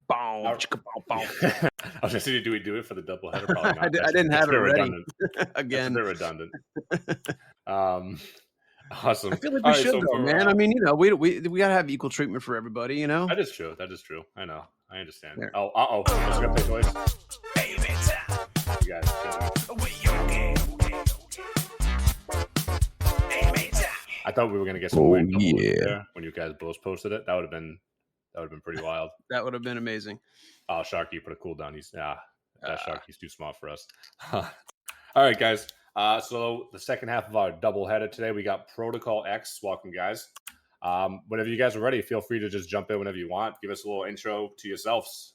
Boom, All chicka, boom, boom. yeah. I was gonna say, do we do it for the double header? Probably not. I didn't That's have a it bit ready redundant. That's a again. bit redundant. Um, I awesome. feel like we All right, should so though, for man. I mean, we gotta have equal treatment for everybody, you know? that is true. That is true. I know. I understand. There. Oh, someone's gonna play toys. You guys killing me. I thought we were gonna get some Oh weird double loops yeah. there when you guys both posted it. That would have been pretty wild. That would have been amazing. Oh, Sharky put a cooldown. That Uh, Sharky's too small for us. All right, guys. So the second half of our double header today, we got Protocol X. Welcome, guys. Whenever you guys are ready, feel free to just jump in whenever you want. Give us a little intro to yourselves.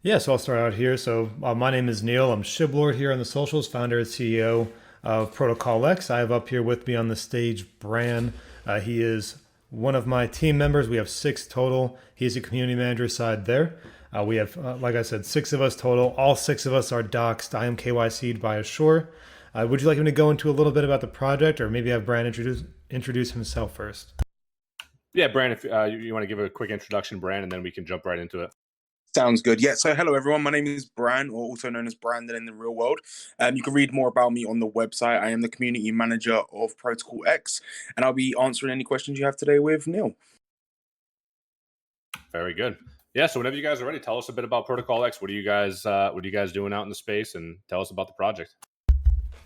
Yeah, so I'll start out here. So my name is Neil. I'm Shiblord here on the socials, founder and CEO of ProtocolX. I have up here with me on the stage Bran. He is one of my team members. We have 6 total. He's a community manager side there. We have, like I said, 6 of us total. All 6 of us are doxed. I am KYC'd by Assure. Would you like him to go into a little bit about the project, or maybe have Bran introduce himself first? Yeah, Brand, if you want to give a quick introduction, Brand, and then we can jump right into it. Sounds good. Yeah. So, hello everyone. My name is Bran, or also known as Brandon in the real world. You can read more about me on the website. I am the community manager of Protocol X, and I'll be answering any questions you have today with Neil. Very good. Yeah. So whenever you guys are ready, tell us a bit about Protocol X. What are you guys doing out in the space, and tell us about the project.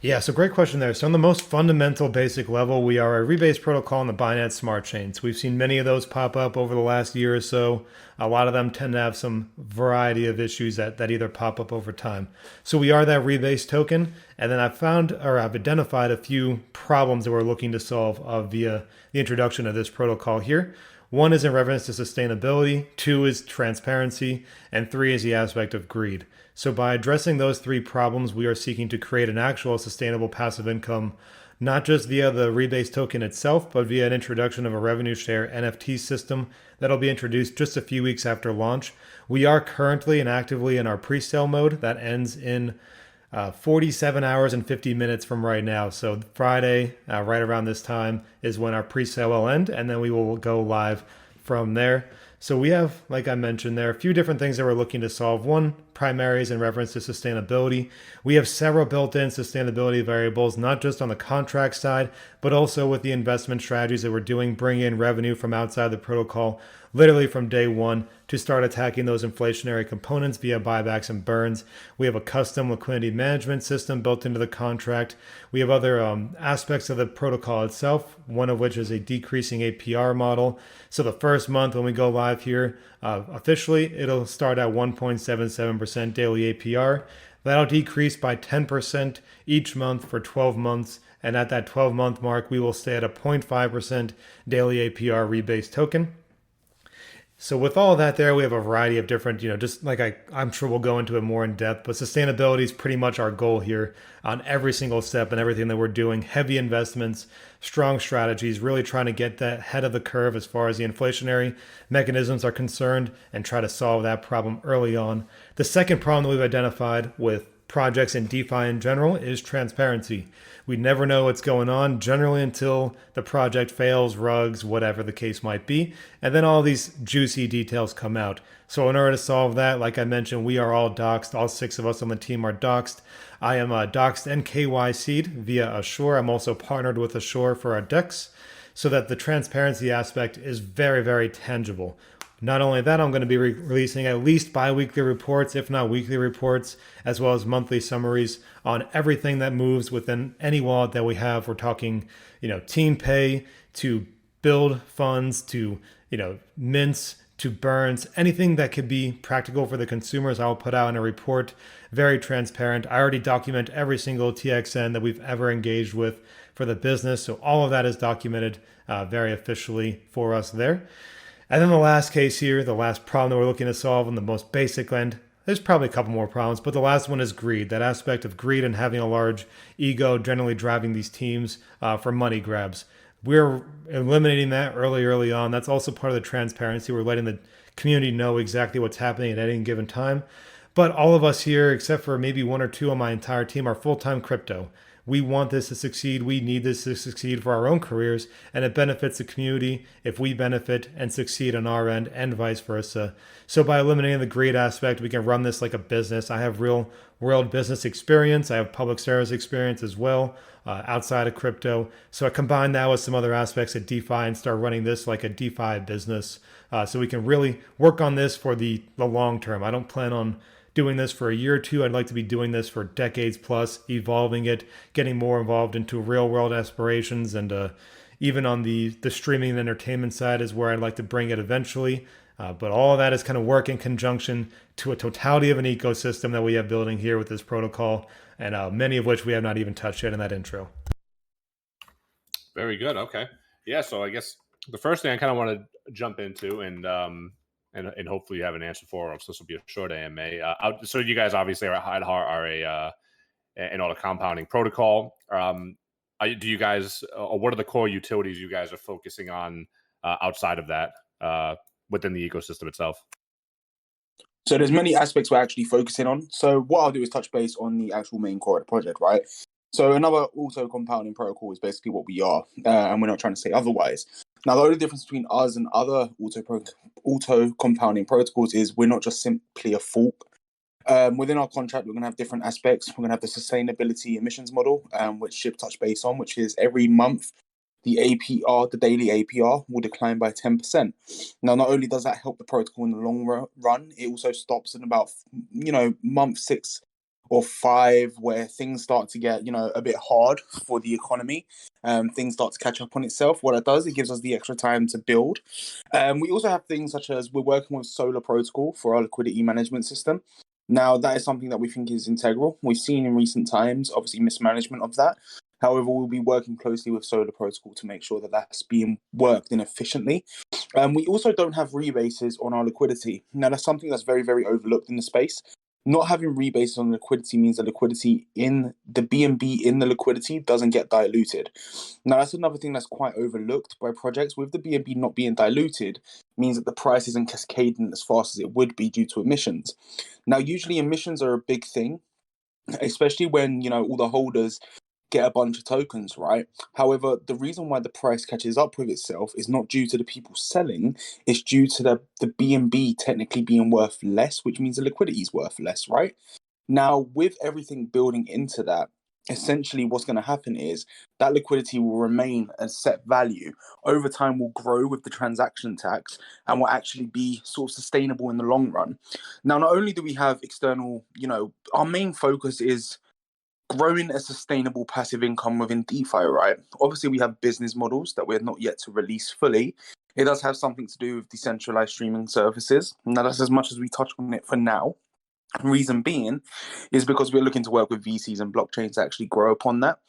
Yeah, so great question there. So on the most fundamental basic level, we are a rebase protocol on the Binance Smart Chains. We've seen many of those pop up over the last year or so. A lot of them tend to have some variety of issues that either pop up over time. So we are that rebase token. And then I've identified a few problems that we're looking to solve via the introduction of this protocol here. 1 is in reference to sustainability, 2 is transparency, and 3 is the aspect of greed. So by addressing those 3 problems, we are seeking to create an actual sustainable passive income, not just via the rebase token itself, but via an introduction of a revenue share NFT system that'll be introduced just a few weeks after launch. We are currently and actively in our pre-sale mode that ends in 47 hours and 50 minutes from right now. So Friday, right around this time, is when our pre-sale will end, and then we will go live from there. So we have, like I mentioned, there are a few different things that we're looking to solve. One primary is in reference to sustainability. We have several built-in sustainability variables, not just on the contract side, but also with the investment strategies that we're doing, bring in revenue from outside the protocol, literally from day one, to start attacking those inflationary components via buybacks and burns. We have a custom liquidity management system built into the contract. We have other aspects of the protocol itself, one of which is a decreasing APR model. So the first month when we go live here, officially, it'll start at 1.77% daily APR. That'll decrease by 10% each month for 12 months. And at that 12-month mark, we will stay at a 0.5% daily APR rebase token. So with all of that there, we have a variety of different, just like I'm sure we'll go into it more in depth, but sustainability is pretty much our goal here on every single step and everything that we're doing. Heavy investments, strong strategies, really trying to get that head of the curve as far as the inflationary mechanisms are concerned and try to solve that problem early on. The second problem that we've identified with projects in DeFi in general is transparency. We never know what's going on generally until the project fails, rugs, whatever the case might be, and then all these juicy details come out. So in order to solve that, like I mentioned, we are all doxed. All 6 of us on the team are doxed. I am doxed and KYC'd via Assure. I'm also partnered with Assure for our DEX so that the transparency aspect is very, very tangible. Not only that, I'm going to be releasing at least bi-weekly reports, if not weekly reports, as well as monthly summaries on everything that moves within any wallet that we have. We're talking, team pay to build funds to, mints to burns, anything that could be practical for the consumers. I'll put out in a report, very transparent. I already document every single TXN that we've ever engaged with for the business. So all of that is documented very officially for us there. And then the last case here, the last problem that we're looking to solve on the most basic end, there's probably a couple more problems, but the last one is greed. That aspect of greed and having a large ego generally driving these teams for money grabs. We're eliminating that early on. That's also part of the transparency. We're letting the community know exactly what's happening at any given time. But all of us here, except for maybe 1 or 2 on my entire team, are full-time crypto. we want this to succeed. We need this to succeed for our own careers, and it benefits the community if we benefit and succeed on our end, and vice versa. So by eliminating the greed aspect, we can run this like a business. I have real world business experience. I have public service experience as well, outside of crypto. So I combine that with some other aspects of DeFi and start running this like a DeFi business. So we can really work on this for the long term. I don't plan on doing this for a year or two. I'd like to be doing this for decades plus, evolving it, getting more involved into real world aspirations, and even on the streaming and entertainment side is where I'd like to bring it eventually. But all of that is kind of work in conjunction to a totality of an ecosystem that we have building here with this protocol, and many of which we have not even touched yet in that intro. Very good. Okay. Yeah. So I guess the first thing I kind of want to jump into, and hopefully you have an answer for, so this will be a short AMA. So you guys obviously are at heart are an auto compounding protocol. Do you guys, or what are the core utilities you guys are focusing on outside of that within the ecosystem itself? So there's many aspects we're actually focusing on. So what I'll do is touch base on the actual main core of the project, right? So another auto compounding protocol is basically what we are, and we're not trying to say otherwise. Now, the only difference between us and other auto compounding protocols is we're not just simply a fork. Within our contract, we're going to have different aspects. We're going to have the sustainability emissions model, which Ship touched base on, which is every month the APR, the daily APR, will decline by 10%. Now, not only does that help the protocol in the long run, it also stops in about, month 6 or 5, where things start to get, a bit hard for the economy. Things start to catch up on itself. What it does, it gives us the extra time to build. We also have things such as we're working with Solar Protocol for our liquidity management system. Now, that is something that we think is integral. We've seen in recent times, obviously, mismanagement of that. However, we'll be working closely with Solar Protocol to make sure that that's being worked in efficiently. We also don't have rebases on our liquidity. Now, that's something that's very, very overlooked in the space. Not having rebases on liquidity means the liquidity in the BNB in the liquidity doesn't get diluted. Now, that's another thing that's quite overlooked by projects. With the BNB not being diluted, means that the price isn't cascading as fast as it would be due to emissions. Now, usually emissions are a big thing, especially when, all the holders get a bunch of tokens, right? However, the reason why the price catches up with itself is not due to the people selling, it's due to the BNB technically being worth less, which means the liquidity is worth less, right? Now, with everything building into that, essentially what's going to happen is that liquidity will remain a set value. Over time will grow with the transaction tax and will actually be sort of sustainable in the long run. Now, not only do we have external, our main focus is growing a sustainable passive income within DeFi, right? Obviously, we have business models that we're not yet to release fully. It does have something to do with decentralized streaming services. Now, that's as much as we touch on it for now. Reason being is because we're looking to work with VCs and blockchains to actually grow upon that.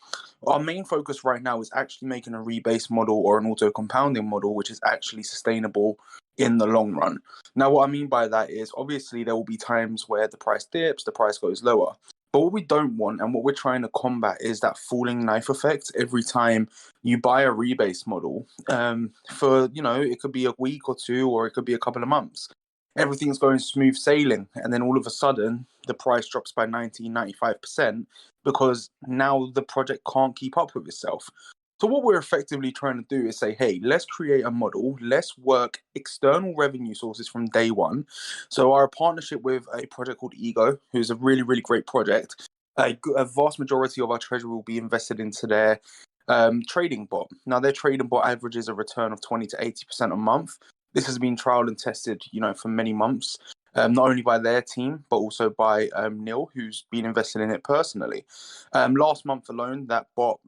Our main focus right now is actually making a rebase model or an auto compounding model, which is actually sustainable in the long run. Now, what I mean by that is obviously there will be times where the price dips, the price goes lower. But what we don't want and what we're trying to combat is that falling knife effect every time you buy a rebase model for, it could be a week or two, or it could be a couple of months. Everything's going smooth sailing. And then all of a sudden, the price drops by 95% because now the project can't keep up with itself. So what we're effectively trying to do is say, hey, let's create a model. Let's work external revenue sources from day one. So our partnership with a project called Ego, who's a really, really great project, a vast majority of our treasury will be invested into their trading bot. Now, their trading bot averages a return of 20 to 80% a month. This has been trialed and tested, for many months. Not only by their team, but also by Neil, who's been invested in it personally. Last month alone, that bot,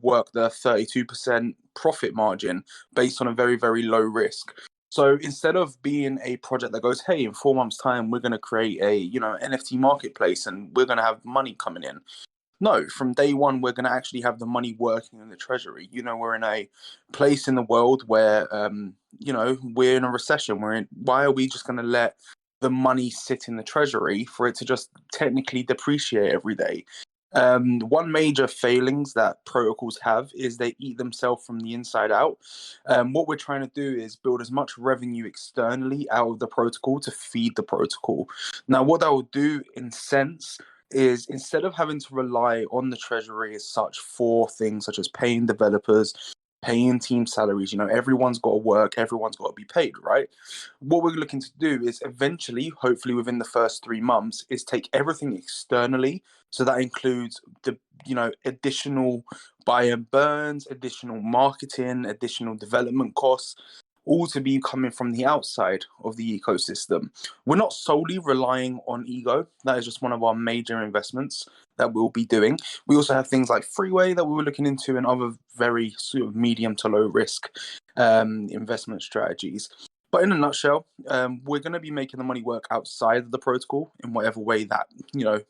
worked a 32% profit margin based on a very, very low risk. So instead of being a project that goes, hey, in 4 months' time, we're going to create a, NFT marketplace and we're going to have money coming in. No, from day one, we're going to actually have the money working in the treasury. We're in a place in the world where, we're in a recession. Why are we just going to let the money sit in the treasury for it to just technically depreciate every day? One major failings that protocols have is they eat themselves from the inside out. What we're trying to do is build as much revenue externally out of the protocol to feed the protocol. Now, what that will do in sense is instead of having to rely on the treasury as such for things such as paying developers, paying team salaries, everyone's got to work, everyone's got to be paid, right? What we're looking to do is eventually, hopefully within the first 3 months, is take everything externally. So that includes the, additional buy and burns, additional marketing, additional development costs, all to be coming from the outside of the ecosystem. We're not solely relying on Ego. That is just one of our major investments that we'll be doing. We also have things like Freeway that we were looking into and other very sort of medium to low risk investment strategies. But in a nutshell, we're going to be making the money work outside of the protocol in whatever way that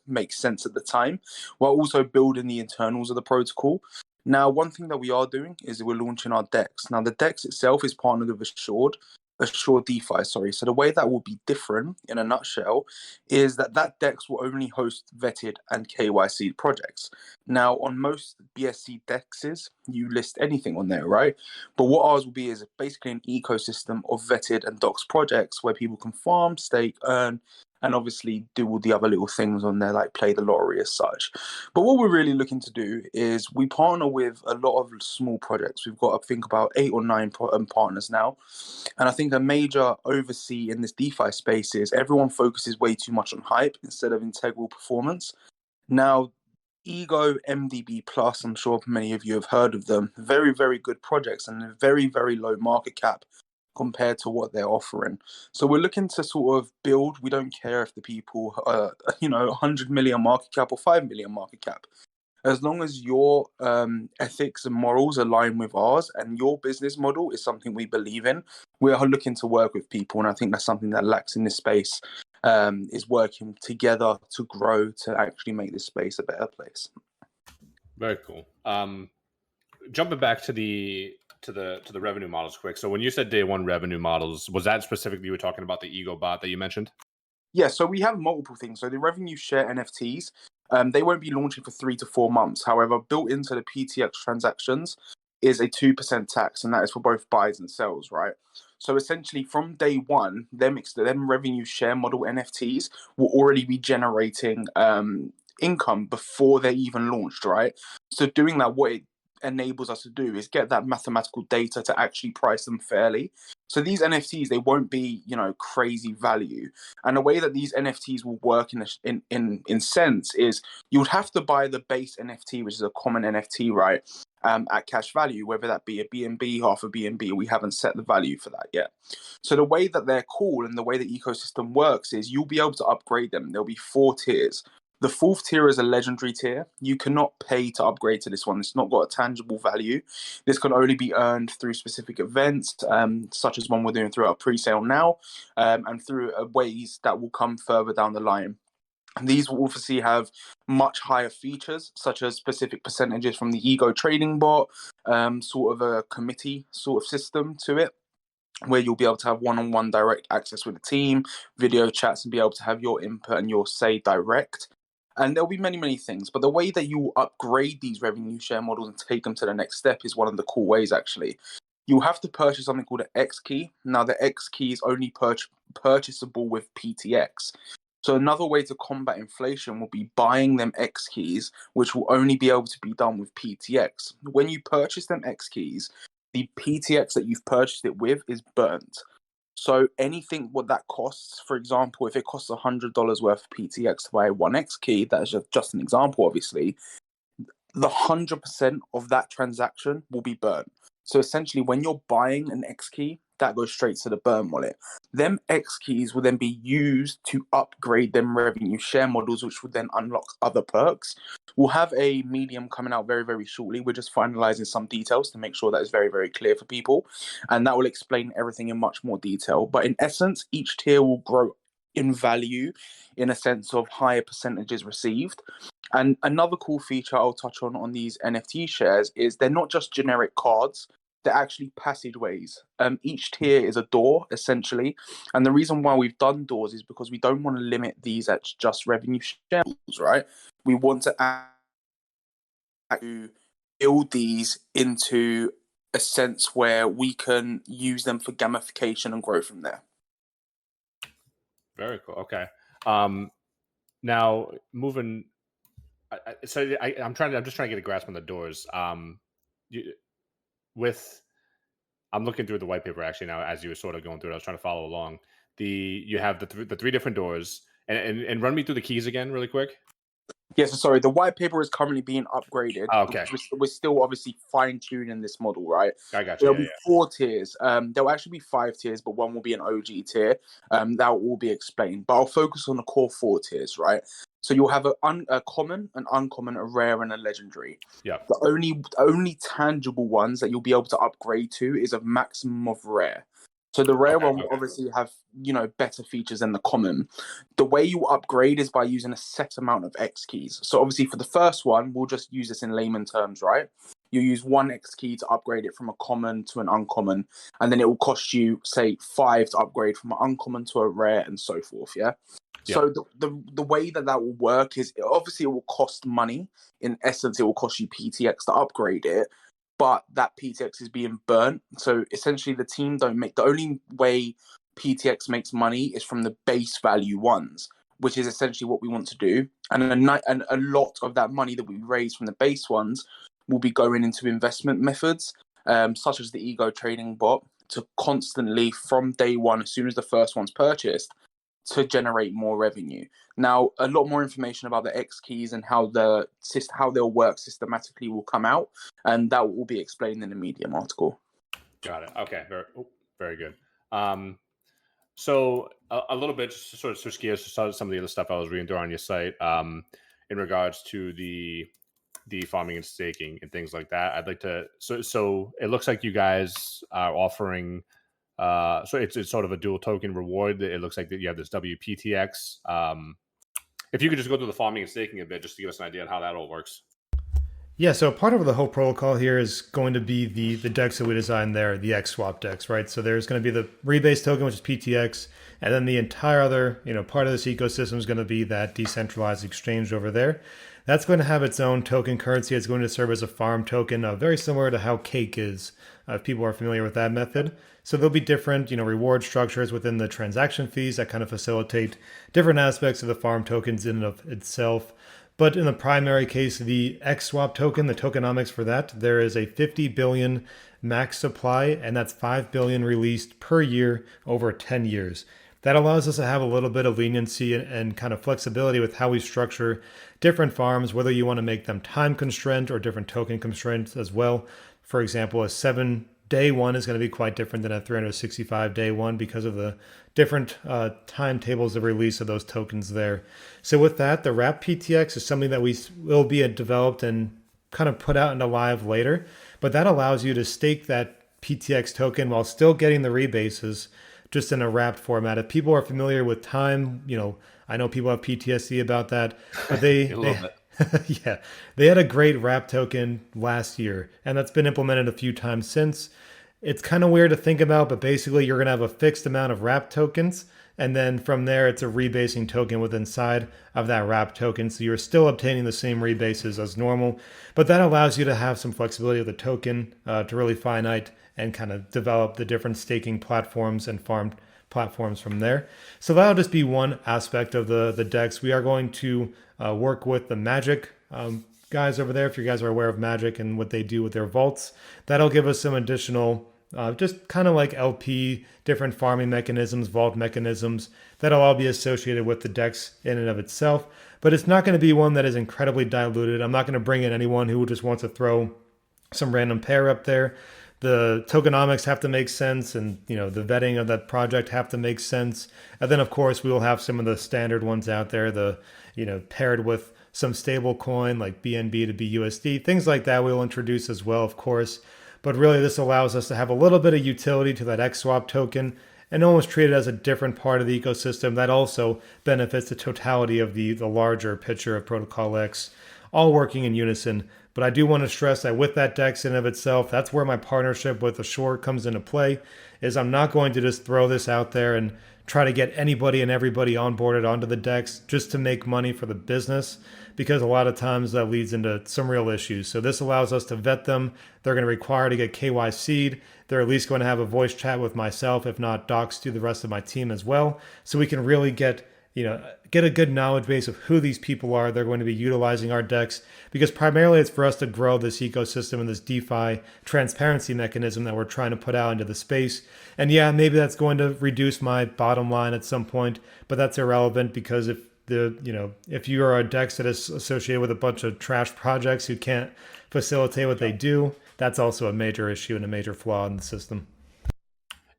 makes sense at the time, while also building the internals of the protocol. Now, one thing that we are doing is we're launching our DEX. Now, the DEX itself is partnered with Assured DeFi, sorry. So the way that will be different, in a nutshell, is that DEX will only host vetted and KYC projects. Now, on most BSC DEXs, you list anything on there, right? But what ours will be is basically an ecosystem of vetted and docs projects where people can farm, stake, earn, and obviously do all the other little things on there, like play the lottery as such. But what we're really looking to do is we partner with a lot of small projects. We've got, I think, about 8 or 9 partners now. And I think a major oversee in this DeFi space is everyone focuses way too much on hype instead of integral performance. Now, Ego, MDB Plus, I'm sure many of you have heard of them. Very, very good projects and a very, very low market cap compared to what they're offering. So we're looking to sort of build. We don't care if the people are, 100 million market cap or 5 million market cap. As long as your ethics and morals align with ours and your business model is something we believe in, we are looking to work with people. And I think that's something that lacks in this space, is working together to grow, to actually make this space a better place. Very cool. Jumping back to the revenue models quick. So when you said day one revenue models, was that specifically you were talking about the Ego bot that you mentioned? Yeah, so we have multiple things. So the revenue share NFTs, they won't be launching for 3 to 4 months. However, built into the PTX transactions is a 2% tax, and that is for both buys and sells, right? So essentially, from day one, them revenue share model NFTs will already be generating income before they're even launched, right? So doing that, what it enables us to do is get that mathematical data to actually price them fairly. So these NFTs, they won't be, crazy value. And the way that these NFTs will work in sense is you would have to buy the base NFT, which is a common NFT, right? At cash value, whether that be a BNB, half a BNB, we haven't set the value for that yet. So the way that they're cool and the way the ecosystem works is you'll be able to upgrade them. There'll be 4 tiers. The 4th tier is a legendary tier. You cannot pay to upgrade to this one. It's not got a tangible value. This can only be earned through specific events, such as one we're doing through our pre-sale now, and through ways that will come further down the line. These will obviously have much higher features, such as specific percentages from the Ego trading bot, sort of a committee sort of system to it, where you'll be able to have one-on-one direct access with the team, video chats, and be able to have your input and your say direct. And there'll be many, many things. But the way that you upgrade these revenue share models and take them to the next step is one of the cool ways, actually. You'll have to purchase something called an X key. Now, the X key is only purchasable with PTX. So another way to combat inflation will be buying them X keys, which will only be able to be done with PTX. When you purchase them X keys, the PTX that you've purchased it with is burnt. So anything what that costs, for example, if it costs $100 worth of PTX to buy one X key, that is just an example, obviously, the 100% of that transaction will be burnt. So essentially, when you're buying an X key, that goes straight to the burn wallet. Them X keys will then be used to upgrade them revenue share models, which will then unlock other perks. We'll have a medium coming out very, very shortly. We're just finalizing some details to make sure that is very, very clear for people. And that will explain everything in much more detail. But in essence, each tier will grow in value in a sense of higher percentages received. And another cool feature I'll touch on these NFT shares is they're not just generic cards. They're actually passageways. Each tier is a door, essentially. And the reason why we've done doors is because we don't want to limit these at just revenue shares, right? We want to build these into a sense where we can use them for gamification and grow from there. Very cool. Okay. Now moving. I'm just trying to get a grasp on the doors. You, with I'm looking through the white paper actually now as you were sort of going through it. I was trying to follow along. You have the three different doors, and run me through the keys again really quick. Yes, so sorry. The white paper is currently being upgraded. Oh, okay, We're still obviously fine tuning this model, right? I got you. There'll be 4 tiers. There'll actually be 5 tiers, but one will be an OG tier. That will all be explained. But I'll focus on the core 4 tiers, right? So you'll have a common, an uncommon, a rare, and a legendary. Yeah. The only tangible ones that you'll be able to upgrade to is a maximum of rare. So the rare one will obviously have, better features than the common. The way you upgrade is by using a set amount of X keys. So obviously for the first one, we'll just use this in layman terms, right? You use 1 X key to upgrade it from a common to an uncommon, and then it will cost you, say, 5 to upgrade from an uncommon to a rare, and so forth, yeah? So the way that will work is, obviously it will cost money. In essence, it will cost you PTX to upgrade it, but that PTX is being burnt. So essentially the team don't make, the only way PTX makes money is from the base value ones, which is essentially what we want to do. And a lot of that money that we raise from the base ones will be going into investment methods, such as the ego trading bot, to constantly, from day one, as soon as the first one's purchased, to generate more revenue. Now, a lot more information about the X keys and how they'll work systematically will come out, and that will be explained in the Medium article. Got it. Okay, very good. So a little bit, just to sort of switch gears to some of the other stuff I was reading through on your site, in regards to the farming and staking and things like that. I'd like to. So it looks like you guys are offering. So it's sort of a dual token reward. It looks like that you have this WPTX. If you could just go through the farming and staking a bit, just to give us an idea of how that all works. Yeah, so part of the whole protocol here is going to be the DEX that we designed there, the XSwap DEX, right? So there's going to be the rebase token, which is PTX, and then the entire other, part of this ecosystem is going to be that decentralized exchange over there. That's going to have its own token currency. It's going to serve as a farm token, very similar to how Cake is, if people are familiar with that method. So there'll be different, reward structures within the transaction fees that kind of facilitate different aspects of the farm tokens in and of itself. But in the primary case, the XSwap token, the tokenomics for that, there is a 50 billion max supply, and that's 5 billion released per year over 10 years. That allows us to have a little bit of leniency and kind of flexibility with how we structure different farms, whether you want to make them time constraint or different token constraints as well. For example, a 7-day one is going to be quite different than a 365-day one because of the different timetables of release of those tokens there. So with that, the Wrap PTX is something that we will be developed and kind of put out into live later, but that allows you to stake that PTX token while still getting the rebases, just in a wrapped format. If people are familiar with time, I know people have PTSD about that, but they yeah, they had a great wrap token last year, and that's been implemented a few times since. It's kind of weird to think about, but basically you're going to have a fixed amount of wrap tokens, and then from there it's a rebasing token within inside of that wrap token. So you're still obtaining the same rebases as normal, but that allows you to have some flexibility of the token to really finite and kind of develop the different staking platforms and farm platforms from there. So that'll just be one aspect of the DEX. We are going to work with the Magic guys over there, if you guys are aware of Magic and what they do with their vaults. That'll give us some additional, just kind of like LP, different farming mechanisms, vault mechanisms, that'll all be associated with the DEX in and of itself. But it's not going to be one that is incredibly diluted. I'm not going to bring in anyone who just wants to throw some random pair up there. The tokenomics have to make sense, and the vetting of that project have to make sense. And then of course we will have some of the standard ones out there, the paired with some stable coin like BNB to BUSD, things like that we'll introduce as well, of course. But really this allows us to have a little bit of utility to that XSwap token and almost treat it as a different part of the ecosystem that also benefits the totality of the larger picture of ProtocolX, all working in unison. But I do want to stress that with that DEX in of itself, that's where my partnership with Ashore comes into play, is I'm not going to just throw this out there and try to get anybody and everybody onboarded onto the DEX just to make money for the business, because a lot of times that leads into some real issues. So this allows us to vet them. They're going to require to get KYC'd. They're at least going to have a voice chat with myself, if not docs to the rest of my team as well. So we can really get get a good knowledge base of who these people are. They're going to be utilizing our DEX, because primarily it's for us to grow this ecosystem and this DeFi transparency mechanism that we're trying to put out into the space. And yeah, maybe that's going to reduce my bottom line at some point, but that's irrelevant, because if you are a DEX that is associated with a bunch of trash projects who can't facilitate what they do, that's also a major issue and a major flaw in the system.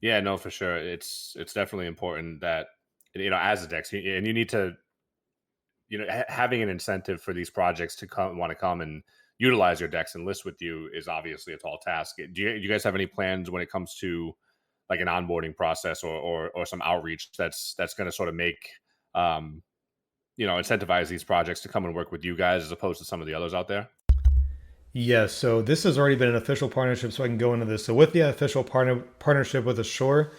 Yeah, no, for sure. It's definitely important that, as a DEX, and you need to, having an incentive for these projects to come and utilize your DEX and list with you is obviously a tall task. Do you guys have any plans when it comes to like an onboarding process or some outreach that's going to sort of make, incentivize these projects to come and work with you guys as opposed to some of the others out there? Yes, so this has already been an official partnership, so I can go into this. So with the official partnership with Assure,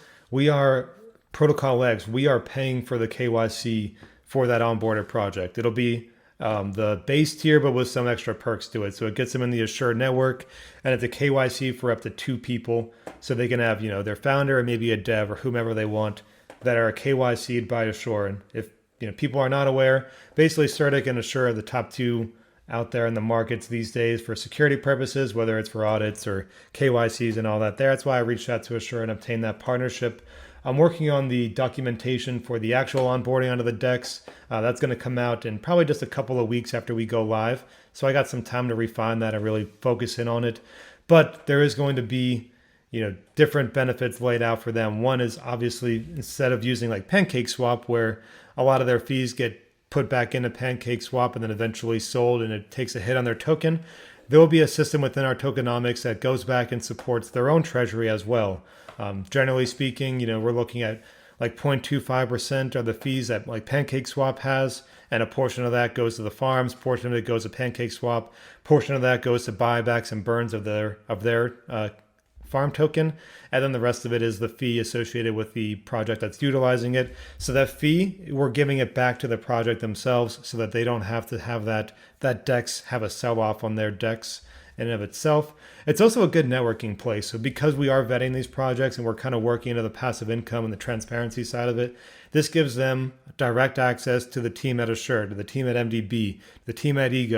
ProtocolX, we are paying for the KYC for that onboarded project. It'll be the base tier, but with some extra perks to it. So it gets them in the Assure network, and it's a KYC for up to 2 people. So they can have, their founder and maybe a dev or whomever they want that are KYC'd by Assure. And if people are not aware, basically Certic and Assure are the top 2 out there in the markets these days for security purposes, whether it's for audits or KYCs and all that there. That's why I reached out to Assure and obtained that partnership. I'm working on the documentation for the actual onboarding onto the DEX. That's going to come out in probably just a couple of weeks after we go live. So I got some time to refine that and really focus in on it. But there is going to be, different benefits laid out for them. One is obviously, instead of using like PancakeSwap, where a lot of their fees get put back into PancakeSwap and then eventually sold, and it takes a hit on their token, there will be a system within our tokenomics that goes back and supports their own treasury as well. Generally speaking, we're looking at like 0.25% of the fees that like PancakeSwap has, and a portion of that goes to the farms, portion of it goes to PancakeSwap, portion of that goes to buybacks and burns of their farm token, and then the rest of it is the fee associated with the project that's utilizing it. So that fee, we're giving it back to the project themselves so that they don't have to have that DEX have a sell-off on their DEX in and of itself. It's also a good networking place. So because we are vetting these projects and we're kind of working into the passive income and the transparency side of it, this gives them direct access to the team at Assure, to the team at MDB, the team at Ego,